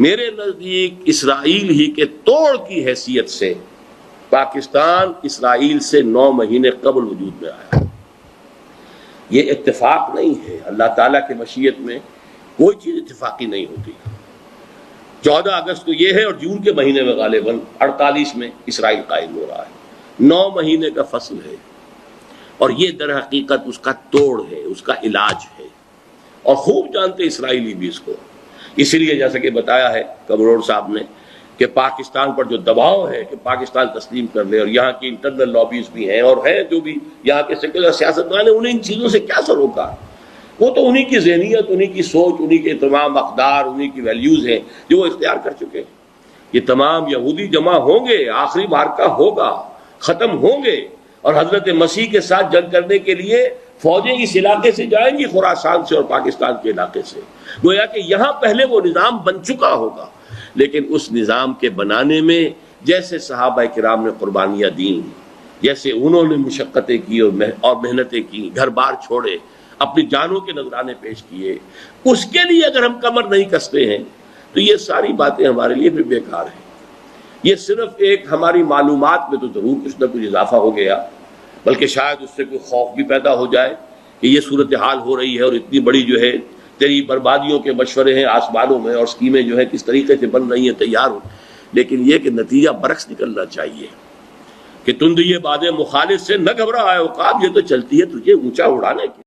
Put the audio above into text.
میرے نزدیک اسرائیل ہی کے توڑ کی حیثیت سے پاکستان اسرائیل سے 9 مہینے قبل وجود میں آیا. یہ اتفاق نہیں ہے، اللہ تعالیٰ کی مشیت میں کوئی چیز اتفاقی نہیں ہوتی. 14 اگست کو یہ ہے اور جون کے مہینے میں غالباً 48 میں اسرائیل قائم ہو رہا ہے. 9 مہینے کا فصل ہے اور یہ در حقیقت اس کا توڑ ہے، اس کا علاج ہے، اور خوب جانتے اسرائیلی بھی اس کو. اسی لیے جیسا کہ بتایا ہے کمرور صاحب نے کہ پاکستان پر جو دباؤ ہے کہ پاکستان تسلیم کر لے، اور یہاں کی انٹرنل لابیز بھی ہیں اور ہیں جو بھی یہاں کے سیکولر سیاستدان ہیں، انہیں ان چیزوں سے کیا سر روکا؟ وہ تو انہی کی ذہنیت، انہی کی سوچ، انہی کے تمام اقدار، انہی کی ویلیوز ہیں جو وہ اختیار کر چکے ہیں. یہ تمام یہودی جمع ہوں گے، آخری معرکہ ہوگا، ختم ہوں گے، اور حضرت مسیح کے ساتھ جنگ کرنے کے لیے فوجیں اس علاقے سے جائیں گی، خراسان سے اور پاکستان کے علاقے سے. گویا کہ یہاں پہلے وہ نظام بن چکا ہوگا، لیکن اس نظام کے بنانے میں جیسے صحابہ کرام نے قربانیاں دیں، جیسے انہوں نے مشقتیں کی اور محنتیں کی، گھر بار چھوڑے، اپنی جانوں کے نذرانے پیش کیے، اس کے لیے اگر ہم کمر نہیں کستے ہیں تو یہ ساری باتیں ہمارے لیے بھی بیکار ہیں. یہ صرف ایک ہماری معلومات میں تو ضرور کچھ نہ کچھ اضافہ ہو گیا، بلکہ شاید اس سے کوئی خوف بھی پیدا ہو جائے کہ یہ صورتحال ہو رہی ہے اور اتنی بڑی جو ہے تیری بربادیوں کے مشورے ہیں آسمانوں میں، اور اسکیمیں جو ہیں کس طریقے سے بن رہی ہیں، تیار ہو. لیکن یہ کہ نتیجہ برعکس نکلنا چاہیے کہ تند یہ بادیں مخالف سے نہ گھبرا ہے عقاب، یہ تو چلتی ہے تجھے اونچا اڑانے کی.